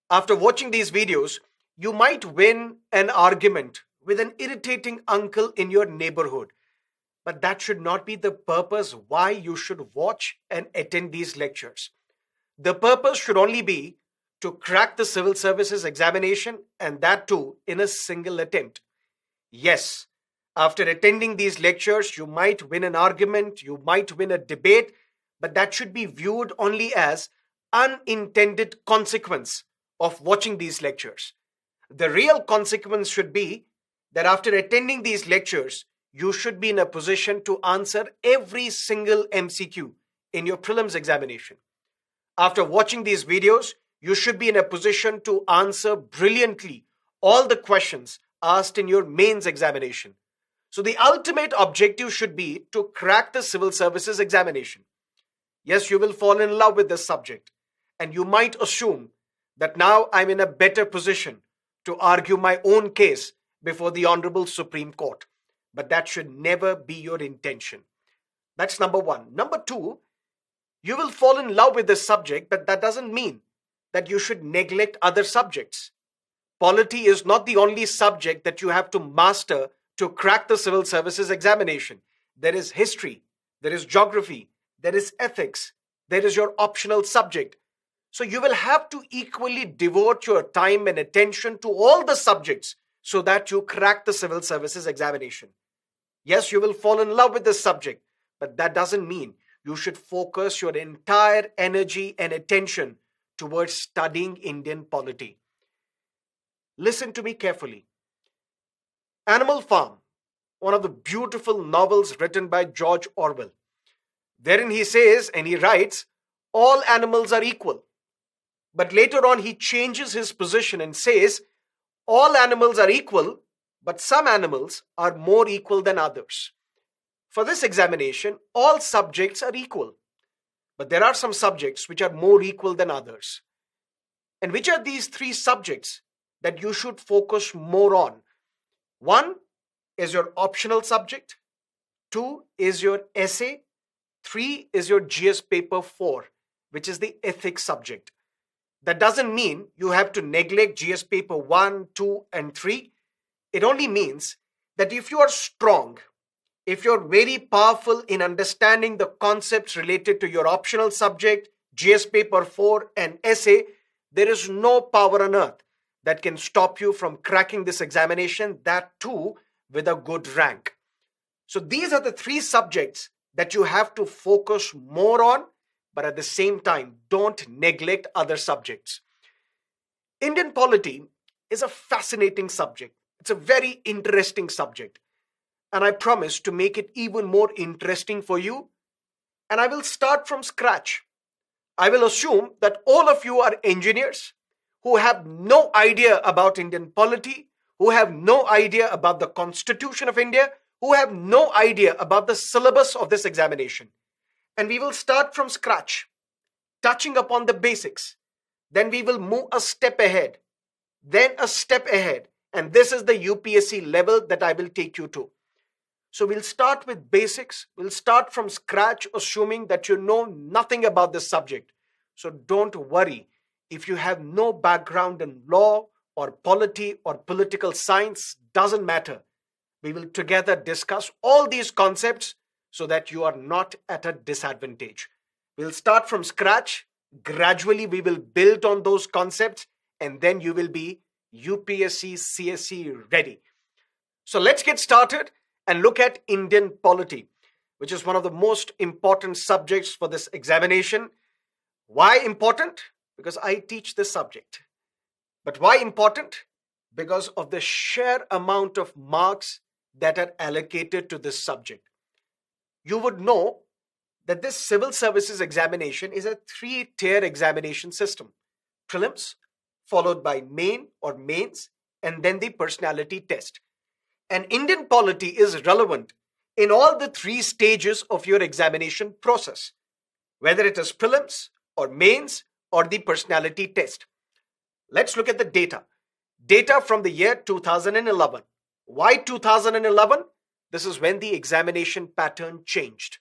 After watching these videos, you might win an argument with an irritating uncle in your neighborhood. But that should not be the purpose why you should watch and attend these lectures. The purpose should only be to crack the civil services examination, and that too in a single attempt. Yes, after attending these lectures, you might win an argument, you might win a debate, but that should be viewed only as unintended consequence of watching these lectures. The real consequence should be that after attending these lectures, you should be in a position to answer every single MCQ in your prelims examination. After watching these videos, you should be in a position to answer brilliantly all the questions asked in your mains examination. So the ultimate objective should be to crack the civil services examination. Yes, you will fall in love with this subject, and you might assume that now I'm in a better position to argue my own case before the Honorable Supreme Court. But that should never be your intention. That's number one. Number two, you will fall in love with this subject, but that doesn't mean that you should neglect other subjects. Polity is not the only subject that you have to master to crack the civil services examination. There is history, there is geography, there is ethics, there is your optional subject. So you will have to equally devote your time and attention to all the subjects so that you crack the civil services examination. Yes, you will fall in love with this subject, but that doesn't mean you should focus your entire energy and attention towards studying Indian polity. Listen to me carefully. Animal Farm, one of the beautiful novels written by George Orwell, wherein he says and he writes, all animals are equal. But later on he changes his position and says, all animals are equal, but some animals are more equal than others. For this examination, all subjects are equal, but there are some subjects which are more equal than others. And which are these three subjects that you should focus more on? One is your optional subject, two is your essay, three is your GS paper 4, which is the ethics subject. That doesn't mean you have to neglect GS paper 1, 2, and 3. It only means that if you are strong, if you're very powerful in understanding the concepts related to your optional subject, GS paper 4, and essay, there is no power on earth that can stop you from cracking this examination, that too with a good rank. So these are the three subjects that you have to focus more on, but at the same time, don't neglect other subjects. Indian polity is a fascinating subject. It's a very interesting subject. And I promise to make it even more interesting for you. And I will start from scratch. I will assume that all of you are engineers who have no idea about Indian polity, who have no idea about the Constitution of India, who have no idea about the syllabus of this examination. And we will start from scratch, touching upon the basics. Then we will move a step ahead, then a step ahead. And this is the UpsC level that I will take you to. So we'll start with basics. We'll start from scratch, assuming that you know nothing about this subject. So don't worry. If you have no background in law or polity or political science, doesn't matter. We will together discuss all these concepts so that you are not at a disadvantage. We'll start from scratch. Gradually, we will build on those concepts, and then you will be UpsC CSE ready. So let's get started and look at Indian polity, which is one of the most important subjects for this examination. Why important? Because I teach this subject. But why important? Because of the sheer amount of marks that are allocated to this subject. You would know that this civil services examination is a 3-tier examination system. Prelims, followed by main or mains, and then the personality test. And Indian polity is relevant in all the 3 stages of your examination process, whether it is prelims or mains or the personality test. Let's look at the data. Data from the year 2011. Why 2011? This is when the examination pattern changed.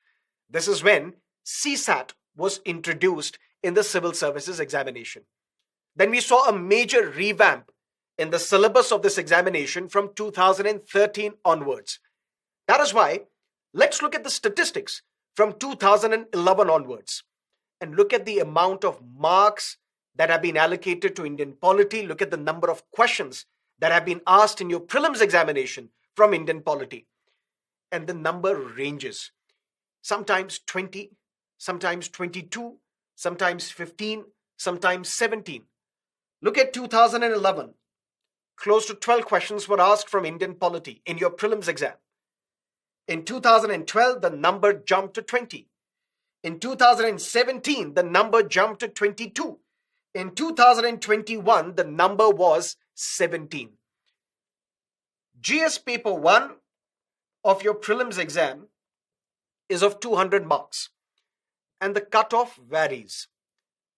This is when CSAT was introduced in the civil services examination. Then we saw a major revamp in the syllabus of this examination from 2013 onwards. That is why let's look at the statistics from 2011 onwards and look at the amount of marks that have been allocated to Indian polity. Look at the number of questions that have been asked in your prelims examination from Indian polity. And the number ranges. Sometimes 20, sometimes 22, sometimes 15, sometimes 17. Look at 2011. Close to 12 questions were asked from Indian polity in your prelims exam. In 2012, the number jumped to 20. In 2017, the number jumped to 22. In 2021, the number was 17. GS paper 1 of your prelims exam is of 200 marks. And the cutoff varies.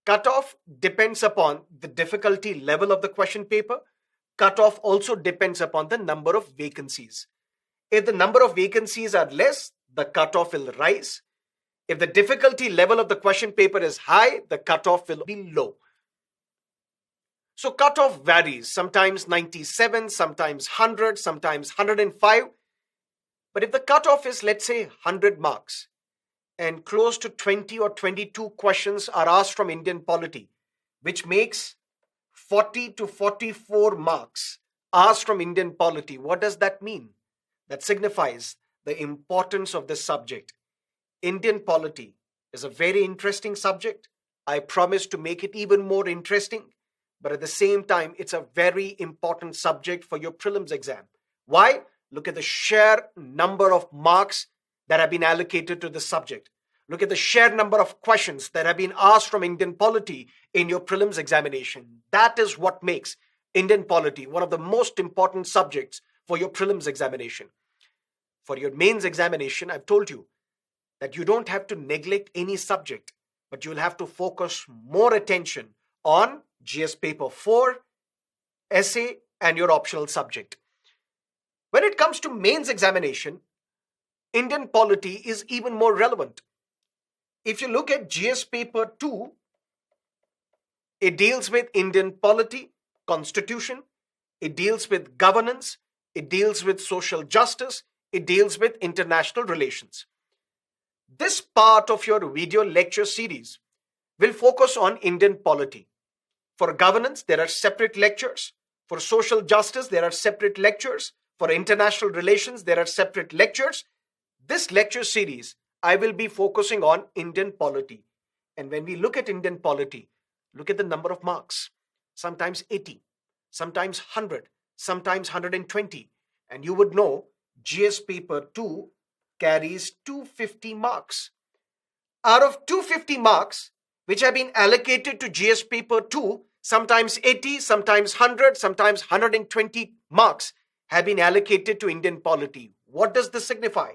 Cutoff depends upon the difficulty level of the question paper. Cutoff also depends upon the number of vacancies. If the number of vacancies are less, the cutoff will rise. If the difficulty level of the question paper is high, the cutoff will be low. So cutoff varies, sometimes 97, sometimes 100, sometimes 105. But if the cutoff is, let's say, 100 marks, and close to 20 or 22 questions are asked from Indian polity, which makes 40 to 44 marks asked from Indian polity, what does that mean? That signifies the importance of this subject. Indian polity is a very interesting subject. I promise to make it even more interesting. But at the same time, it's a very important subject for your prelims exam. Why? Look at the sheer number of marks that have been allocated to the subject. Look at the sheer number of questions that have been asked from Indian polity in your prelims examination. That is what makes Indian polity one of the most important subjects for your prelims examination. For your mains examination, I've told you that you don't have to neglect any subject, but you'll have to focus more attention on GS paper 4, essay, and your optional subject. When it comes to mains examination, Indian polity is even more relevant. If you look at GS paper 2, it deals with Indian polity, constitution, it deals with governance, it deals with social justice, it deals with international relations. This part of your video lecture series will focus on Indian polity. For governance, there are separate lectures. For social justice, there are separate lectures. For international relations, there are separate lectures. This lecture series, I will be focusing on Indian polity. And when we look at Indian polity, look at the number of marks. Sometimes 80, sometimes 100, sometimes 120. And you would know GS paper 2 carries 250 marks. Out of 250 marks, which have been allocated to GS paper 2, sometimes 80, sometimes 100, sometimes 120 marks have been allocated to Indian polity. What does this signify?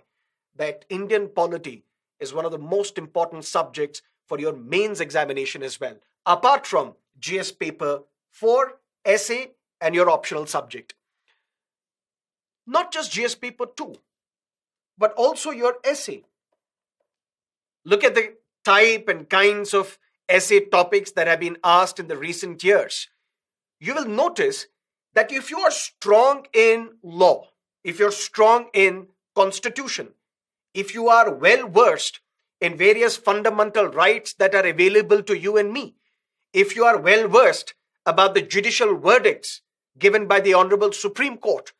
That Indian polity is one of the most important subjects for your mains examination as well, apart from GS paper 4, essay, and your optional subject. Not just GS paper 2, but also your essay. Look at the type and kinds of essay topics that have been asked in the recent years. You will notice that if you are strong in law, if you're strong in constitution, if you are well versed in various fundamental rights that are available to you and me, if you are well versed about the judicial verdicts given by the Honorable Supreme Court,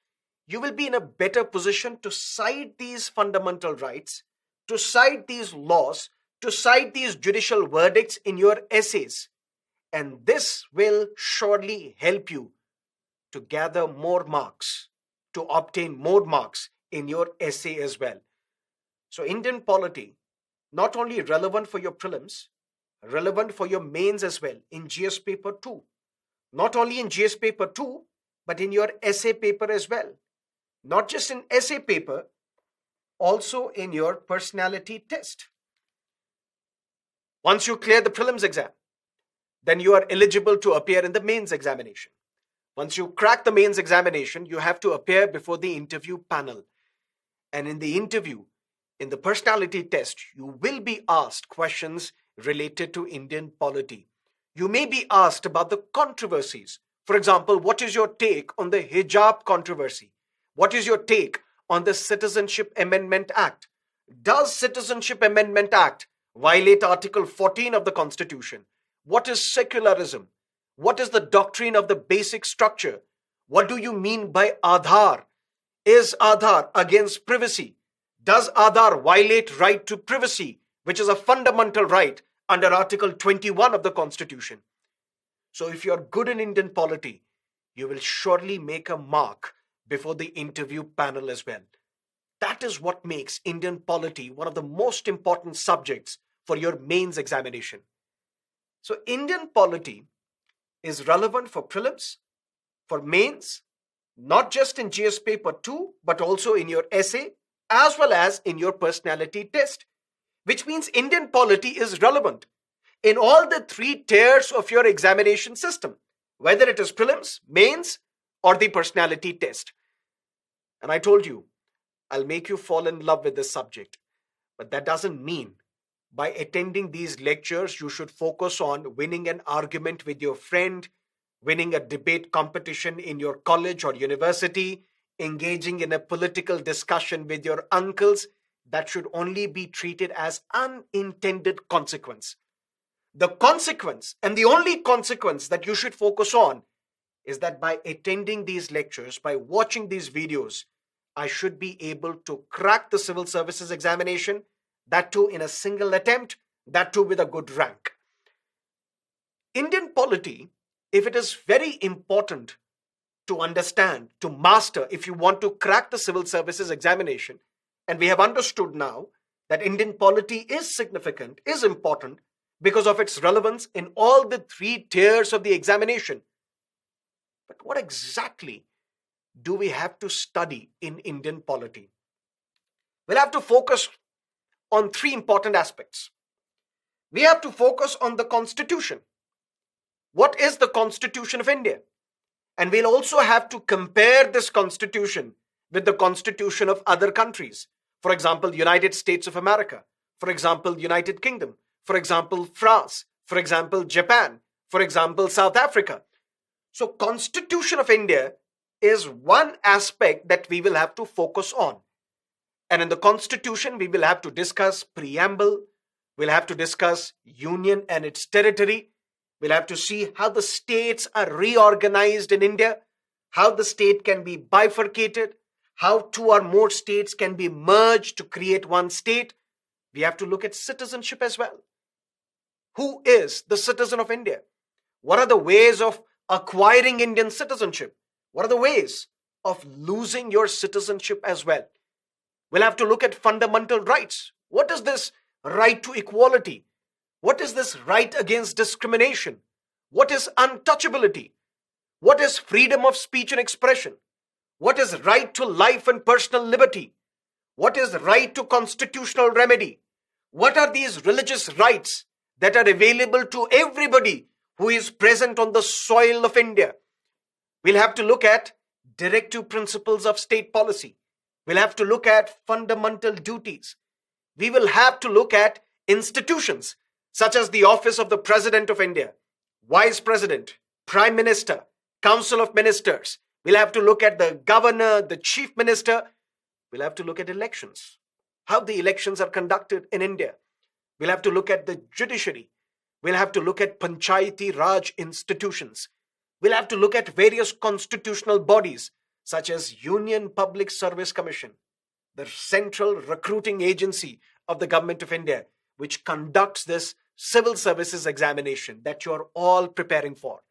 you will be in a better position to cite these fundamental rights, to cite these laws, to cite these judicial verdicts in your essays. And this will surely help you to gather more marks, to obtain more marks in your essay as well. So Indian polity, not only relevant for your prelims, relevant for your mains as well in GS paper 2. Not only in GS paper 2, but in your essay paper as well. Not just in essay paper, also in your personality test. Once you clear the prelims exam, then you are eligible to appear in the mains examination. Once you crack the mains examination, you have to appear before the interview panel. And in the interview, in the personality test, you will be asked questions related to Indian polity. You may be asked about the controversies. For example, what is your take on the hijab controversy? What is your take on the Citizenship Amendment Act? Does Citizenship Amendment Act violate Article 14 of the Constitution? What is secularism? What is the doctrine of the basic structure? What do you mean by Aadhaar? Is Aadhaar against privacy? Does Aadhaar violate right to privacy, which is a fundamental right under Article 21 of the Constitution? So if you're good in Indian polity, you will surely make a mark before the interview panel as well. That is what makes Indian polity one of the most important subjects for your mains examination. So Indian polity is relevant for prelims, for mains, not just in GS paper 2, but also in your essay, as well as in your personality test, which means Indian polity is relevant in all the 3 tiers of your examination system, whether it is prelims, mains, or the personality test. And I told you, I'll make you fall in love with this subject. But that doesn't mean by attending these lectures, you should focus on winning an argument with your friend, winning a debate competition in your college or university, engaging in a political discussion with your uncles. That should only be treated as unintended consequence. The consequence, and the only consequence that you should focus on, is that by attending these lectures, by watching these videos, I should be able to crack the civil services examination, that too in a single attempt, that too with a good rank. Indian polity, if it is very important to understand, to master, if you want to crack the civil services examination, and we have understood now that Indian polity is significant, is important, because of its relevance in all the 3 tiers of the examination. But what exactly do we have to study in Indian polity? We'll have to focus on 3 important aspects. We have to focus on the Constitution. What is the Constitution of India? And we'll also have to compare this Constitution with the Constitution of other countries. For example, United States of America. For example, United Kingdom. For example, France. For example, Japan. For example, South Africa. So Constitution of India is one aspect that we will have to focus on. And in the Constitution, we will have to discuss Preamble. We'll have to discuss Union and its territory. We'll have to see how the states are reorganized in India, how the state can be bifurcated, how 2 or more states can be merged to create one state. We have to look at citizenship as well. Who is the citizen of India? What are the ways of acquiring Indian citizenship? What are the ways of losing your citizenship as well? We'll have to look at fundamental rights. What is this right to equality? What is this right against discrimination? What is untouchability? What is freedom of speech and expression? What is right to life and personal liberty? What is right to constitutional remedy? What are these religious rights that are available to everybody who is present on the soil of India? We'll have to look at directive principles of state policy. We'll have to look at fundamental duties. We will have to look at institutions such as the Office of the President of India, Vice President, Prime Minister, Council of Ministers. We'll have to look at the Governor, the Chief Minister. We'll have to look at elections, how the elections are conducted in India. We'll have to look at the Judiciary. We'll have to look at Panchayati Raj institutions. We'll have to look at various constitutional bodies such as Union Public Service Commission, the central recruiting agency of the Government of India, which conducts this civil services examination that you're all preparing for.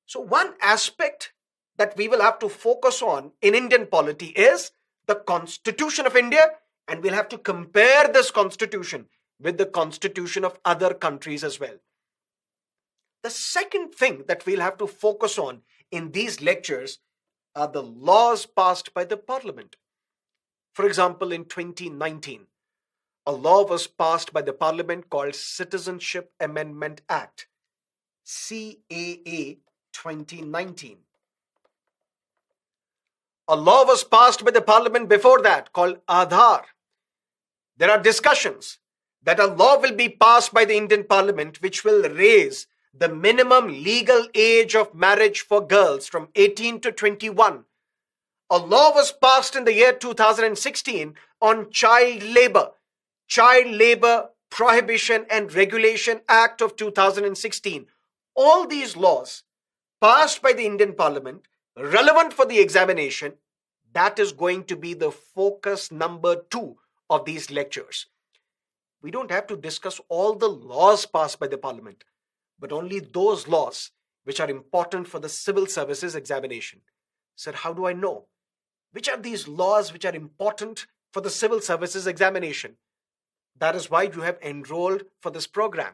So one aspect that we will have to focus on in Indian polity is the Constitution of India, and we'll have to compare this Constitution with the Constitution of other countries as well. The second thing that we'll have to focus on in these lectures are the laws passed by the Parliament. For example, in 2019, a law was passed by the Parliament called Citizenship Amendment Act, CAA 2019. A law was passed by the Parliament before that called Aadhaar. There are discussions that a law will be passed by the Indian Parliament which will raise the minimum legal age of marriage for girls from 18 to 21. A law was passed in the year 2016 on Child Labor Prohibition and Regulation Act of 2016. All these laws passed by the Indian Parliament, relevant for the examination, that is going to be the focus number 2 of these lectures. We don't have to discuss all the laws passed by the Parliament, but only those laws which are important for the civil services examination. Sir, how do I know? Which are these laws which are important for the civil services examination? That is why you have enrolled for this program.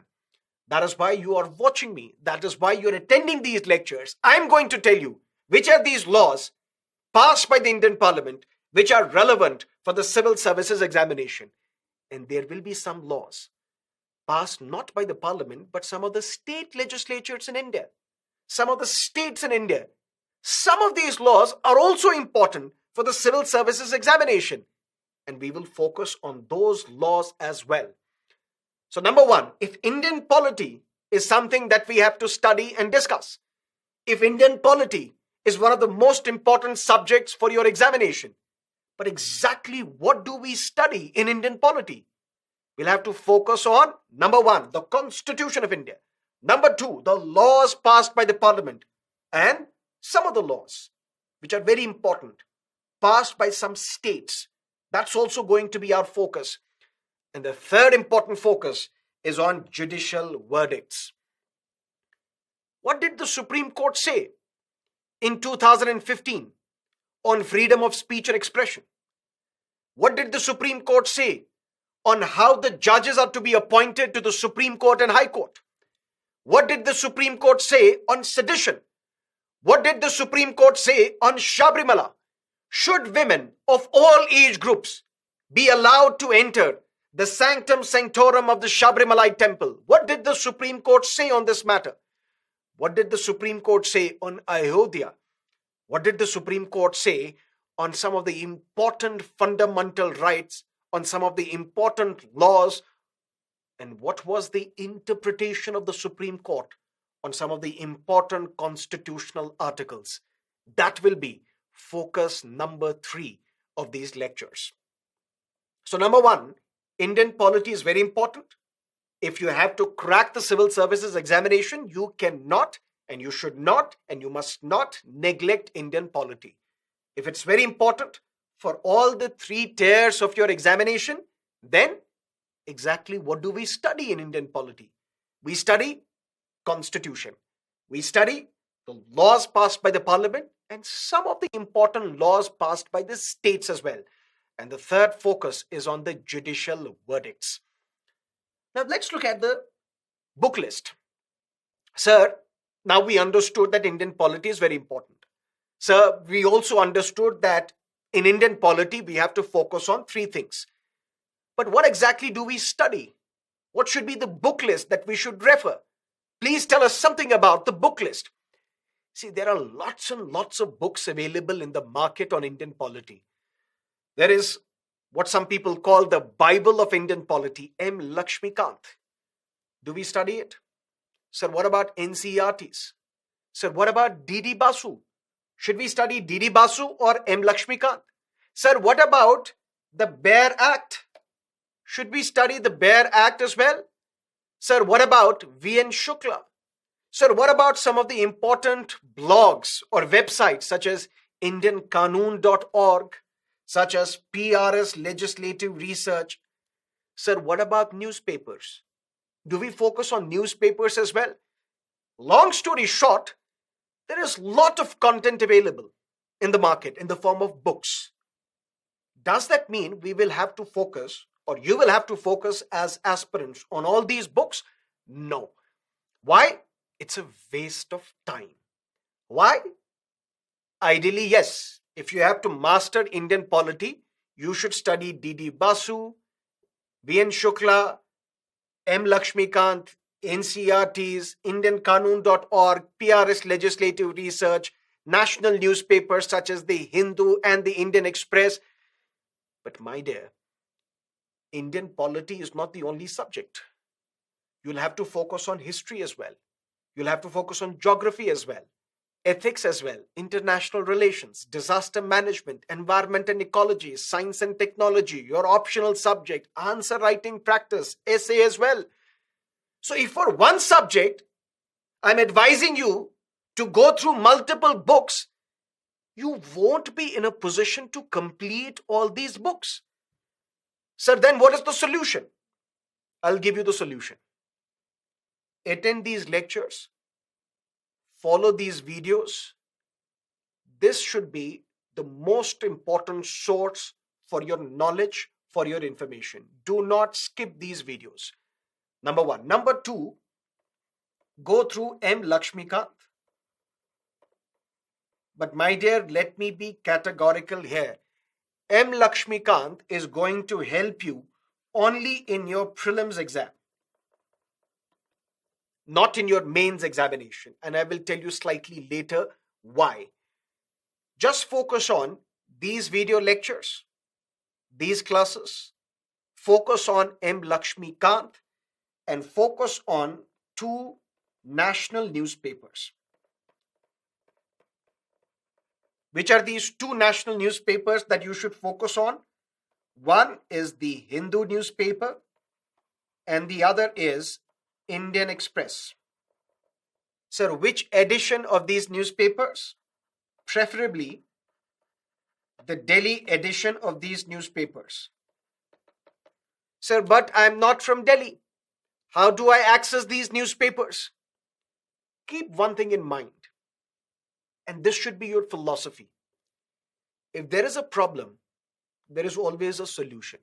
That is why you are watching me. That is why you are attending these lectures. I am going to tell you which are these laws passed by the Indian Parliament which are relevant for the civil services examination. And there will be some laws passed not by the Parliament but some of the state legislatures in India, some of the states in India. Some of these laws are also important for the civil services examination, and we will focus on those laws as well. So number 1, if Indian polity is something that we have to study and discuss, if Indian polity is one of the most important subjects for your examination, but exactly what do we study in Indian polity? We'll have to focus on number 1, the Constitution of India. Number 2, the laws passed by the Parliament, and some of the laws which are very important passed by some states. That's also going to be our focus. And the third important focus is on judicial verdicts. What did the Supreme Court say in 2015 on freedom of speech and expression? What did the Supreme Court say on how the judges are to be appointed to the Supreme Court and High Court? What did the Supreme Court say on sedition? What did the Supreme Court say on Sabrimala? Should women of all age groups be allowed to enter the sanctum sanctorum of the Sabrimalai temple? What did the Supreme Court say on this matter? What did the Supreme Court say on Ayodhya? What did the Supreme Court say on some of the important fundamental rights, on some of the important laws? And what was the interpretation of the Supreme Court on some of the important constitutional articles? That will be focus number 3 of these lectures. So number 1, Indian polity is very important. If you have to crack the civil services examination, you cannot and you should not and you must not neglect Indian polity. If it's very important for all the 3 tiers of your examination, then exactly what do we study in Indian polity? We study Constitution. We study the laws passed by the Parliament and some of the important laws passed by the states as well. And the third focus is on the judicial verdicts. Now let's look at the book list. Sir, now we understood that Indian polity is very important. Sir, we also understood that in Indian polity we have to focus on 3 things. But what exactly do we study? What should be the book list that we should refer? Please tell us something about the book list. See, there are lots and lots of books available in the market on Indian polity. There is what some people call the Bible of Indian polity, M. Lakshmikant. Do we study it? Sir, what about NCERTs? Sir, what about D.D. Basu? Should we study D.D. Basu or M. Lakshmikant? Sir, what about the Bear Act? Should we study the Bear Act as well? Sir, what about V.N. Shukla? Sir, what about some of the important blogs or websites such as indianqanun.org, such as PRS Legislative Research? Sir, what about newspapers? Do we focus on newspapers as well? Long story short, there is a lot of content available in the market in the form of books. Does that mean we will have to focus, or you will have to focus as aspirants on all these books? No. Why? It's a waste of time. Why? Ideally, yes. If you have to master Indian polity, you should study D.D. Basu, V.N. Shukla, M. Lakshmikant, NCERTs, indianqanun.org, PRS Legislative Research, national newspapers such as the Hindu and the Indian Express. But my dear, Indian polity is not the only subject. You'll have to focus on history as well. You'll have to focus on geography as well, ethics as well, international relations, disaster management, environment and ecology, science and technology, your optional subject, answer writing practice, essay as well. So if for one subject, I'm advising you to go through multiple books, you won't be in a position to complete all these books. Sir, then what is the solution? I'll give you the solution. Attend these lectures, follow these videos. This should be the most important source for your knowledge, for your information. Do not skip these videos. Number one. Number two, go through M. Lakshmikant. But my dear, let me be categorical here. M. Lakshmikant is going to help you only in your prelims exam, not in your mains examination. And I will tell you slightly later why. Just focus on these video lectures, these classes. Focus on M. Lakshmikant and focus on two national newspapers. Which are these two national newspapers that you should focus on? One is the Hindu newspaper and the other is Indian Express. Sir, which edition of these newspapers? Preferably the Delhi edition of these newspapers. Sir, but I'm not from Delhi. How do I access these newspapers? Keep one thing in mind, and this should be your philosophy. If there is a problem, there is always a solution.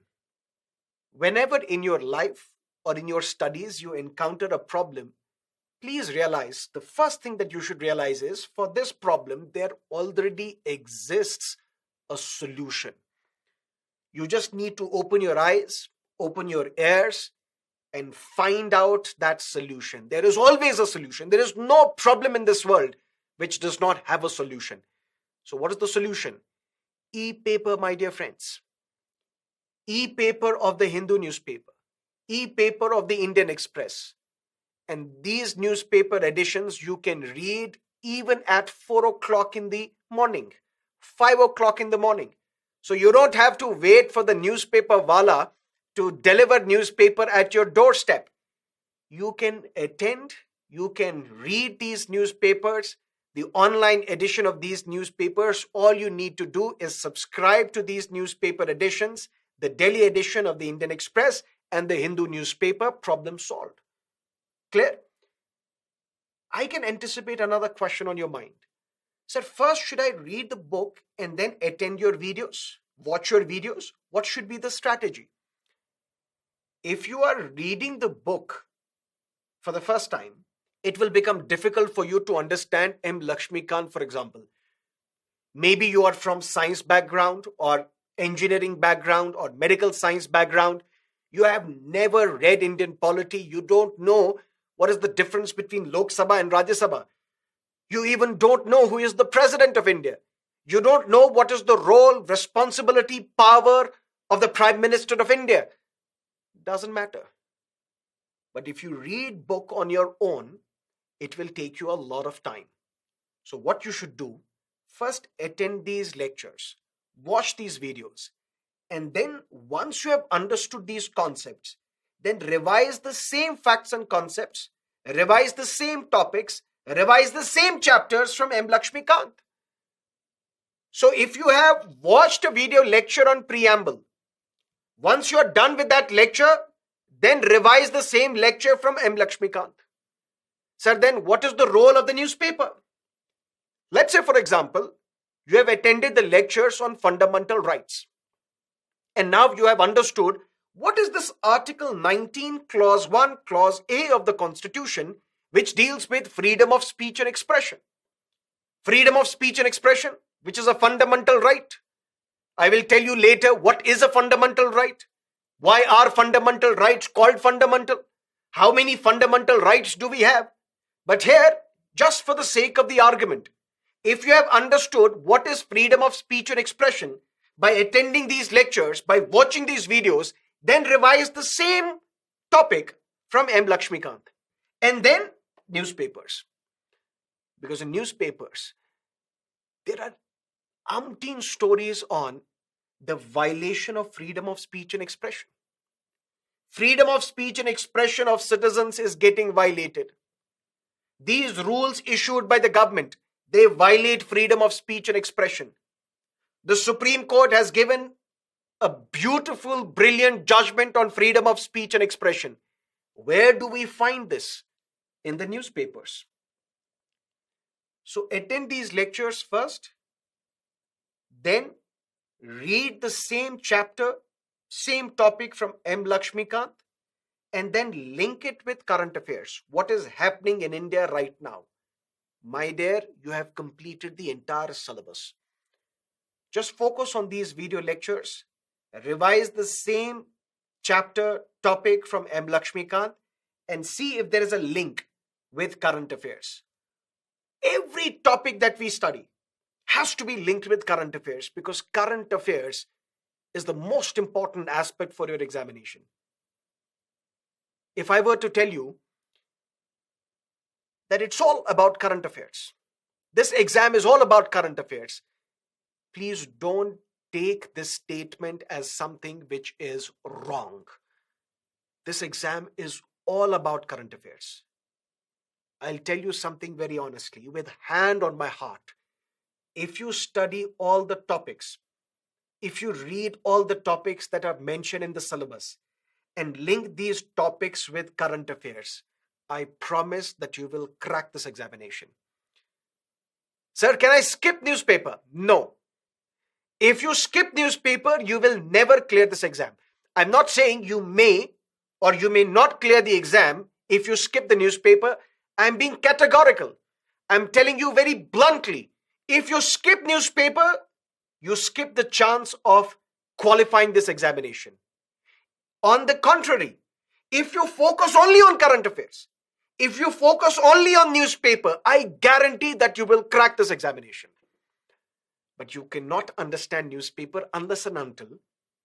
Whenever in your life or in your studies you encounter a problem, please realize the first thing that you should realize is for this problem, there already exists a solution. You just need to open your eyes, open your ears, and find out that solution. There is always a solution. There is no problem in this world which does not have a solution. So what is the solution? E-paper, my dear friends. E-paper of the Hindu newspaper. E-paper of the Indian Express. And these newspaper editions you can read even at 4 o'clock in the morning, 5 o'clock in the morning. So you don't have to wait for the newspaper wala to deliver newspaper at your doorstep. You can attend, you can read these newspapers, the online edition of these newspapers. All you need to do is subscribe to these newspaper editions, the Delhi edition of the Indian Express and the Hindu newspaper. Problem solved. Clear? I can anticipate another question on your mind. Sir, first should I read the book and then attend your videos, watch your videos? What should be the strategy? If you are reading the book for the first time, it will become difficult for you to understand M. Lakshmikant, for example. Maybe you are from science background or engineering background or medical science background. You have never read Indian polity. You don't know what is the difference between Lok Sabha and Rajya Sabha. You even don't know who is the President of India. You don't know what is the role, responsibility, power of the Prime Minister of India. Doesn't matter. But if you read book on your own, it will take you a lot of time. So what you should do, first attend these lectures, watch these videos, and then once you have understood these concepts, then revise the same facts and concepts, revise the same topics, revise the same chapters from M. Lakshmikant. So if you have watched a video lecture on Preamble, once you are done with that lecture, then revise the same lecture from M. Lakshmikant. Sir, then what is the role of the newspaper? Let's say, for example, you have attended the lectures on fundamental rights. And now you have understood what is this Article 19, Clause 1, Clause A of the Constitution, which deals with freedom of speech and expression. Freedom of speech and expression, which is a fundamental right. I will tell you later what is a fundamental right. Why are fundamental rights called fundamental? How many fundamental rights do we have? But here, just for the sake of the argument, if you have understood what is freedom of speech and expression by attending these lectures, by watching these videos, then revise the same topic from M. Lakshmikant. And then newspapers. Because in newspapers, there are umpteen stories on the violation of freedom of speech and expression. Freedom of speech and expression of citizens is getting violated. These rules issued by the government, they violate freedom of speech and expression. The Supreme Court has given a beautiful, brilliant judgment on freedom of speech and expression. Where do we find this? In the newspapers. So attend these lectures first, then read the same chapter, same topic from M. Lakshmikant, and then link it with current affairs. What is happening in India right now? My dear, you have completed the entire syllabus. Just focus on these video lectures, revise the same chapter topic from M. Lakshmikant, and see if there is a link with current affairs. Every topic that we study has to be linked with current affairs, because current affairs is the most important aspect for your examination. If I were to tell you that it's all about current affairs, this exam is all about current affairs, please don't take this statement as something which is wrong. This exam is all about current affairs. I'll tell you something very honestly, with hand on my heart. If you study all the topics, if you read all the topics that are mentioned in the syllabus and link these topics with current affairs, I promise that you will crack this examination. Sir, can I skip newspaper? No. If you skip newspaper, you will never clear this exam. I'm not saying you may or you may not clear the exam if you skip the newspaper. I'm being categorical. I'm telling you very bluntly, if you skip newspaper, you skip the chance of qualifying this examination. On the contrary, if you focus only on current affairs, if you focus only on newspaper, I guarantee that you will crack this examination. But you cannot understand newspaper unless and until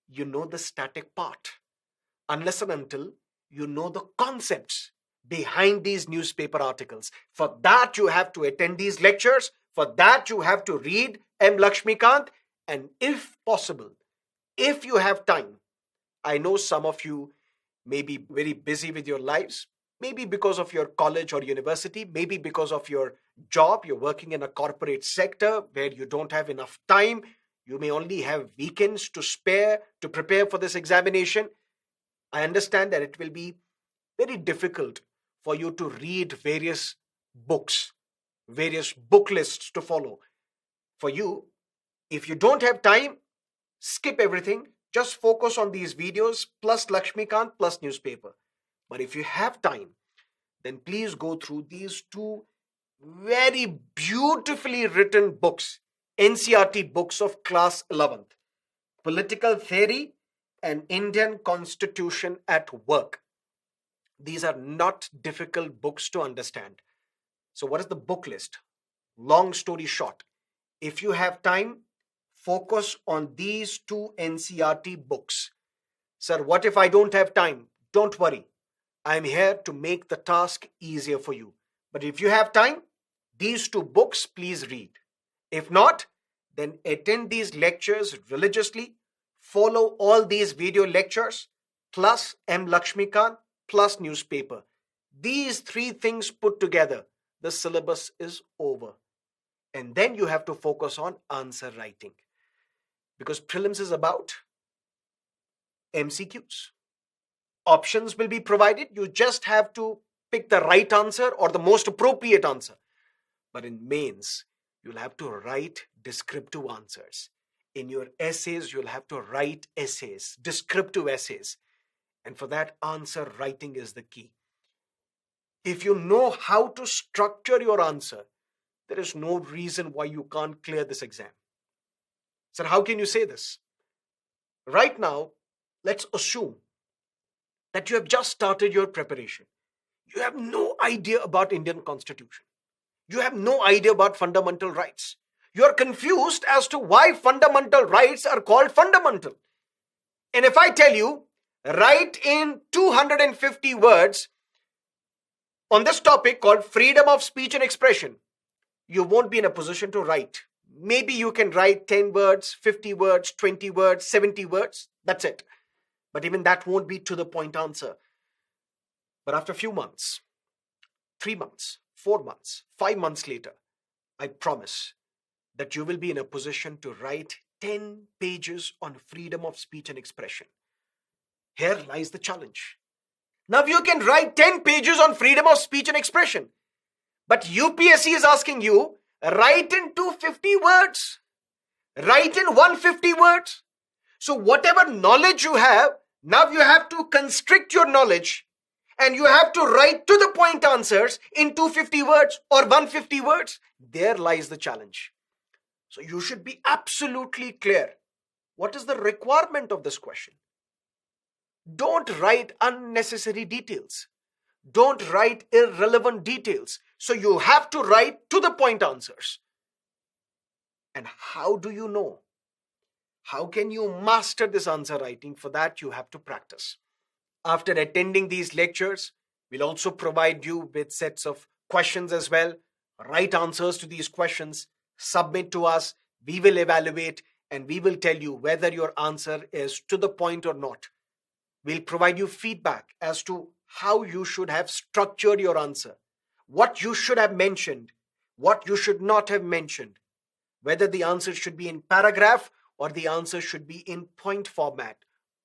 you know the static part, unless and until you know the concepts behind these newspaper articles. For that, you have to attend these lectures. For that, you have to read M. Lakshmikant. And if possible, if you have time, I know some of you may be very busy with your lives, maybe because of your college or university, maybe because of your job, you're working in a corporate sector where you don't have enough time. You may only have weekends to spare to prepare for this examination. I understand that it will be very difficult for you to read various books, various book lists to follow. For you, if you don't have time, skip everything. Just focus on these videos plus Lakshmikant plus newspaper. But if you have time, then please go through these two very beautifully written books, NCERT books of class 11th, Political Theory and Indian Constitution at Work. These are not difficult books to understand. So what is the book list? Long story short, if you have time, focus on these two NCERT books. Sir, what if I don't have time? Don't worry. I'm here to make the task easier for you. But if you have time, these two books, please read. If not, then attend these lectures religiously. Follow all these video lectures, plus M. Lakshmikant, plus newspaper. These three things put together, the syllabus is over. And then you have to focus on answer writing. Because prelims is about MCQs. Options will be provided. You just have to pick the right answer or the most appropriate answer. But in mains, you'll have to write descriptive answers. In your essays, you'll have to write essays, descriptive essays. And for that, answer writing is the key. If you know how to structure your answer, there is no reason why you can't clear this exam. Sir, how can you say this? Right now, let's assume that you have just started your preparation. You have no idea about Indian Constitution. You have no idea about fundamental rights. You are confused as to why fundamental rights are called fundamental. And if I tell you, write in 250 words On this topic called freedom of speech and expression, you won't be in a position to write. Maybe you can write 10 words, 50 words, 20 words, 70 words. That's it. But even that won't be to the point answer. But after a few months, 3 months, 4 months, 5 months later, I promise that you will be in a position to write 10 pages on freedom of speech and expression. Here lies the challenge. Now you can write 10 pages on freedom of speech and expression. But UpsC is asking you, write in 250 words. Write in 150 words. So whatever knowledge you have, now you have to constrict your knowledge and you have to write to the point answers in 250 words or 150 words. There lies the challenge. So you should be absolutely clear. What is the requirement of this question? Don't write unnecessary details. Don't write irrelevant details. So you have to write to the point answers. And how do you know? How can you master this answer writing? For that, you have to practice. After attending these lectures, we'll also provide you with sets of questions as well. Write answers to these questions. Submit to us. We will evaluate and we will tell you whether your answer is to the point or not. We'll provide you feedback as to how you should have structured your answer, what you should have mentioned, what you should not have mentioned, whether the answer should be in paragraph or the answer should be in point format.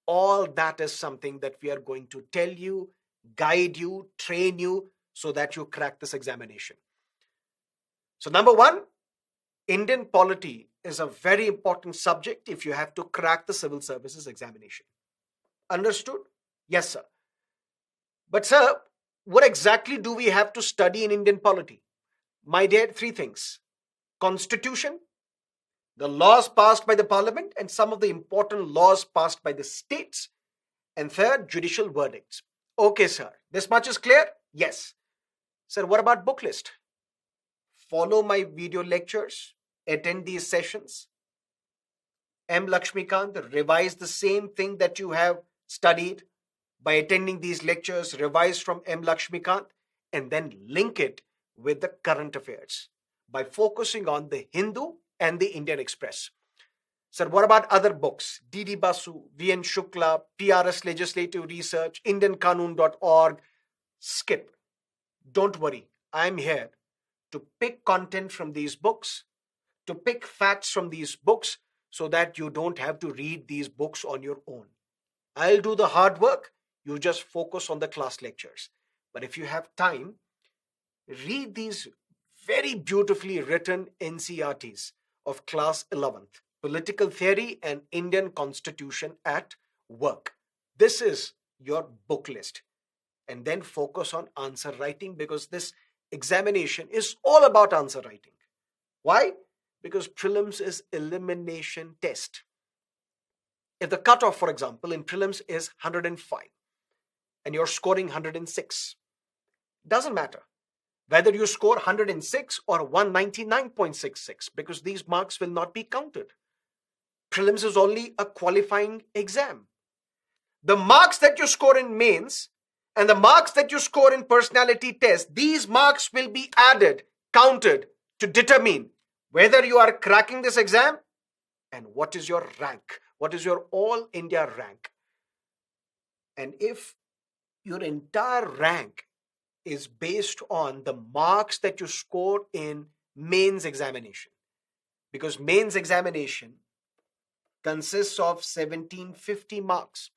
All that is something that we are going to tell you, guide you, train you so that you crack this examination. So number one, Indian polity is a very important subject if you have to crack the civil services examination. Understood? Yes, sir. But sir, what exactly do we have to study in Indian polity? My dear, 3 things. Constitution, the laws passed by the parliament and some of the important laws passed by the states. And third, judicial verdicts. Okay, sir. This much is clear? Yes. Sir, what about book list? Follow my video lectures, attend these sessions. M. Lakshmikant, revise the same thing that you have studied by attending these lectures, revise from M. Lakshmikant, and then link it with the current affairs by focusing on the Hindu and the Indian Express. Sir, what about other books? D.D. Basu, V.N. Shukla, PRS Legislative Research, IndianQanun.org. Skip. Don't worry. I'm here to pick content from these books, to pick facts from these books so that you don't have to read these books on your own. I'll do the hard work. You just focus on the class lectures. But if you have time, read these very beautifully written NCERTs of class 11th, Political Theory and Indian Constitution at Work. This is your book list. And then focus on answer writing because this examination is all about answer writing. Why? Because prelims is elimination test. If the cutoff, for example, in prelims is 105 and you're scoring 106, doesn't matter whether you score 106 or 199.66 because these marks will not be counted. Prelims is only a qualifying exam. The marks that you score in mains and the marks that you score in personality test, these marks will be added, counted to determine whether you are cracking this exam and what is your rank, what is your all India rank. And if your entire rank is based on the marks that you score in mains examination, because mains examination consists of 1750 marks,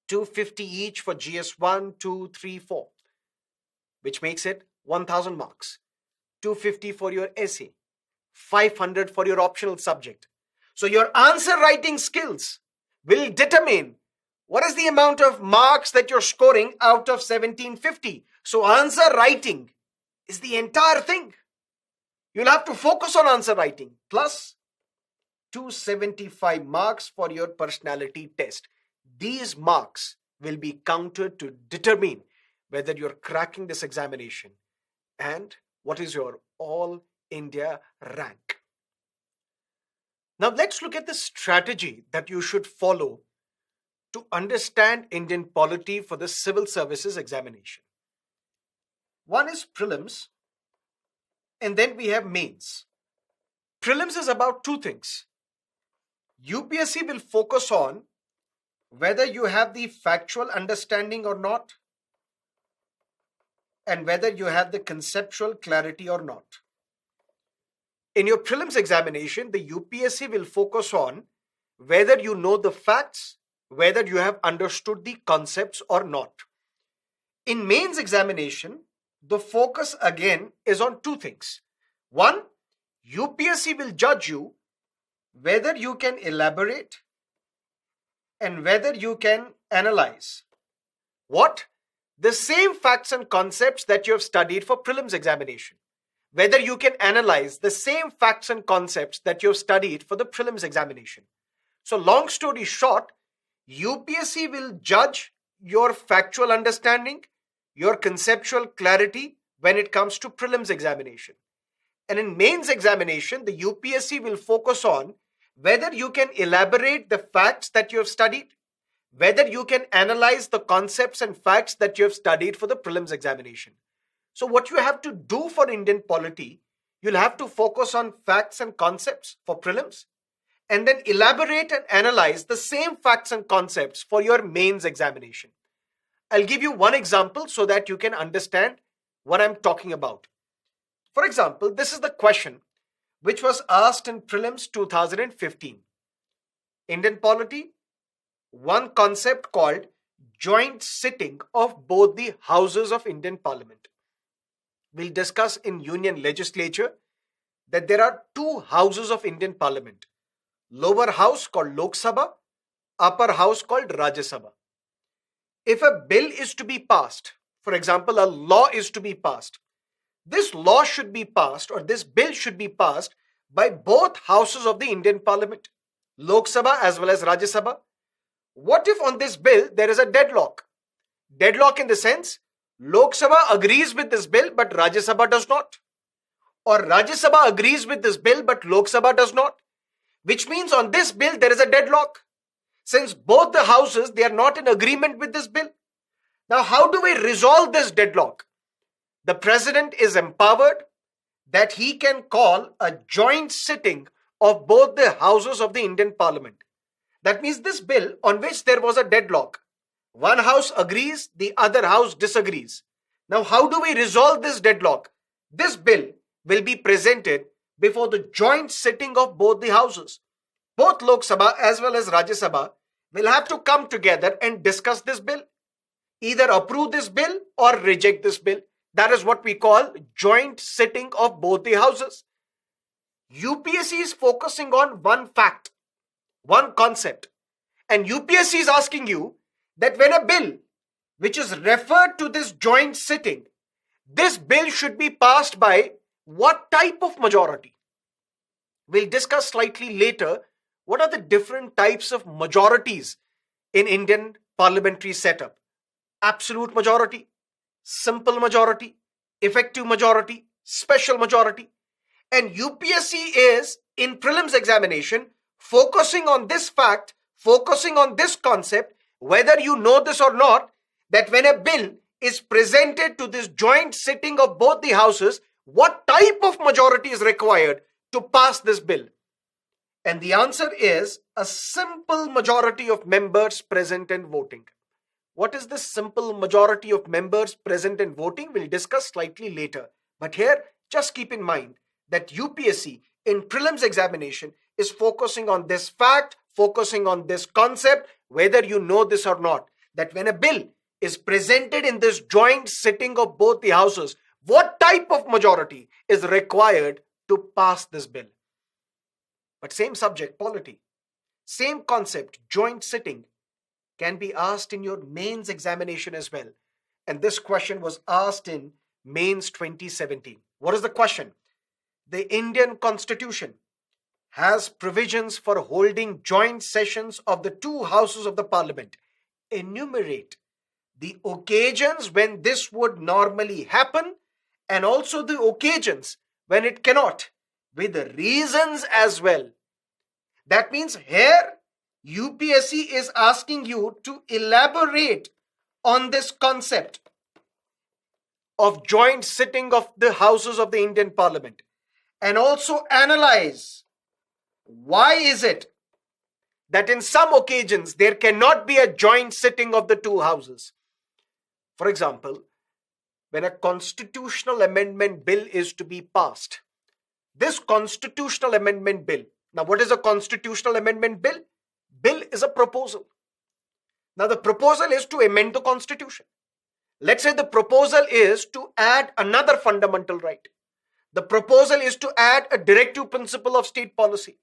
250 each for GS 1, 2, 3, 4, which makes it 1000 marks, 250 for your essay, 500 for your optional subject. So your answer writing skills will determine what is the amount of marks that you're scoring out of 1750. So answer writing is the entire thing. You'll have to focus on answer writing plus 275 marks for your personality test. These marks will be counted to determine whether you're cracking this examination and what is your all India rank. Now let's look at the strategy that you should follow to understand Indian polity for the civil services examination. One is prelims, and then we have mains. Prelims is about two things. UpsC will focus on whether you have the factual understanding or not, and whether you have the conceptual clarity or not. In your prelims examination, the UpsC will focus on whether you know the facts, whether you have understood the concepts or not. In mains examination, the focus again is on two things. One, UpsC will judge you whether you can elaborate and whether you can analyze. What? The same facts and concepts that you have studied for prelims examination. Whether you can analyze the same facts and concepts that you have studied for the prelims examination. So long story short, UpsC will judge your factual understanding, your conceptual clarity when it comes to prelims examination. And in mains examination, the UpsC will focus on whether you can elaborate the facts that you have studied, whether you can analyze the concepts and facts that you have studied for the prelims examination. So what you have to do for Indian polity, you'll have to focus on facts and concepts for prelims, and then elaborate and analyze the same facts and concepts for your mains examination. I'll give you one example so that you can understand what I'm talking about. For example, this is the question which was asked in prelims 2015. Indian polity, one concept called joint sitting of both the houses of Indian Parliament. We'll discuss in Union Legislature that there are two houses of Indian Parliament. Lower house called Lok Sabha, upper house called Rajya Sabha. If a bill is to be passed, for example, a law is to be passed, this law should be passed, or this bill should be passed by both houses of the Indian Parliament, Lok Sabha as well as Rajya Sabha. What if on this bill there is a deadlock? Deadlock in the sense, Lok Sabha agrees with this bill but Rajya Sabha does not. Or Rajya Sabha agrees with this bill but Lok Sabha does not. Which means on this bill there is a deadlock. Since both the houses, they are not in agreement with this bill. Now how do we resolve this deadlock? The president is empowered that he can call a joint sitting of both the houses of the Indian Parliament. That means this bill on which there was a deadlock, one house agrees, the other house disagrees. Now how do we resolve this deadlock? This bill will be presented before the joint sitting of both the houses. Both Lok Sabha as well as Rajya Sabha will have to come together and discuss this bill. Either approve this bill or reject this bill. That is what we call joint sitting of both the houses. UpsC is focusing on one fact, one concept. And UpsC is asking you that when a bill which is referred to this joint sitting, this bill should be passed by what type of majority? We'll discuss slightly later what are the different types of majorities in Indian parliamentary setup. Absolute majority, simple majority, effective majority, special majority. And UpsC is, in prelims examination, focusing on this fact, focusing on this concept, whether you know this or not, that when a bill is presented to this joint sitting of both the houses, what type of majority is required to pass this bill? And the answer is a simple majority of members present and voting. What is this simple majority of members present and voting? We'll discuss slightly later. But here, just keep in mind that UpsC in prelims examination is focusing on this fact, focusing on this concept, whether you know this or not, that when a bill is presented in this joint sitting of both the houses, what type of majority is required to pass this bill? But same subject, polity, same concept, joint sitting, can be asked in your mains examination as well. And this question was asked in mains 2017. What is the question? The Indian Constitution has provisions for holding joint sessions of the two houses of the Parliament. Enumerate the occasions when this would normally happen and also the occasions when it cannot, with the reasons as well. That means here UpsC is asking you to elaborate on this concept. of joint sitting of the houses of the Indian Parliament, and also analyze why is it that in some occasions there cannot be a joint sitting of the two houses. For example, when a constitutional amendment bill is to be passed, this constitutional amendment bill, now what is a constitutional amendment bill? Bill is a proposal. Now the proposal is to amend the constitution. Let's say the proposal is to add another fundamental right. The proposal is to add a directive principle of state policy.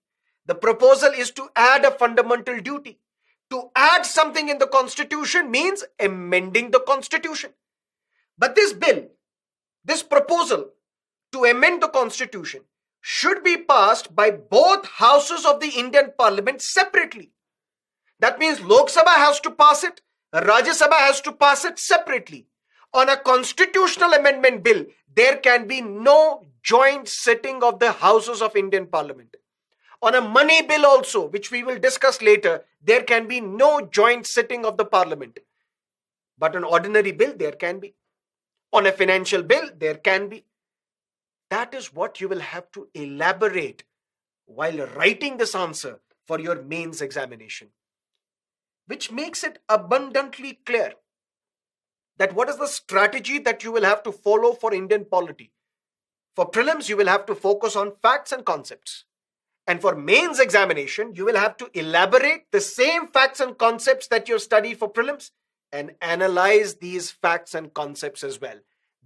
The proposal is to add a fundamental duty. To add something in the constitution means amending the constitution. But this bill, this proposal to amend the constitution should be passed by both houses of the Indian Parliament separately. That means Lok Sabha has to pass it, Rajya Sabha has to pass it separately. On a constitutional amendment bill, there can be no joint sitting of the houses of Indian Parliament. On a money bill also, which we will discuss later, there can be no joint sitting of the Parliament. But an ordinary bill, there can be. On a financial bill, there can be. That is what you will have to elaborate while writing this answer for your mains examination, which makes it abundantly clear that what is the strategy that you will have to follow for Indian polity. For prelims, you will have to focus on facts and concepts. And for mains examination, you will have to elaborate the same facts and concepts that you studied for prelims and analyze these facts and concepts as well.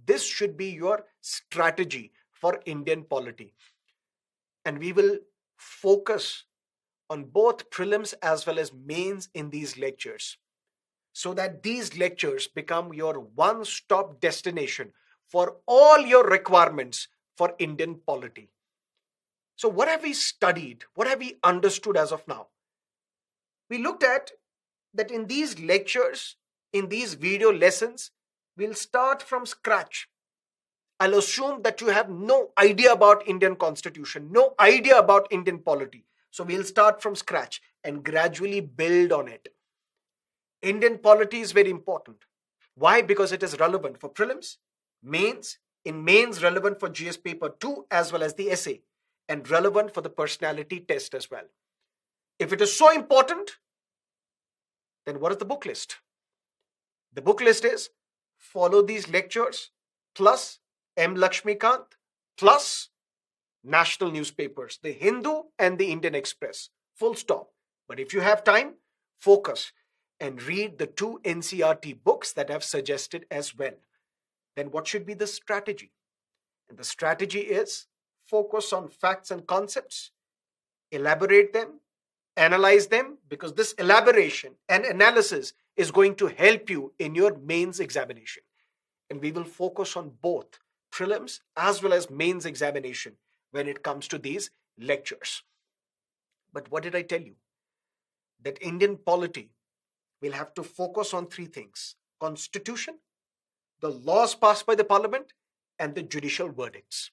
This should be your strategy for Indian polity. And we will focus on both prelims as well as mains in these lectures, so that these lectures become your one-stop destination for all your requirements for Indian polity. So what have we studied? What have we understood as of now? We looked at that in these lectures, in these video lessons, we'll start from scratch. I'll assume that you have no idea about Indian constitution, no idea about Indian polity. So we'll start from scratch and gradually build on it. Indian polity is very important. Why? Because it is relevant for prelims, mains, in mains relevant for GS paper 2 as well as the essay, and relevant for the personality test as well. If it is so important, then what is the book list? The book list is follow these lectures plus M. Lakshmikant plus national newspapers, the Hindu and the Indian Express, full stop. But if you have time, focus and read the 2 NCERT books that I've suggested as well. Then what should be the strategy? And the strategy is focus on facts and concepts, elaborate them, analyze them, because this elaboration and analysis is going to help you in your mains examination. And we will focus on both prelims as well as mains examination when it comes to these lectures. But what did I tell you? That Indian polity will have to focus on 3 things: constitution, the laws passed by the parliament, and the judicial verdicts.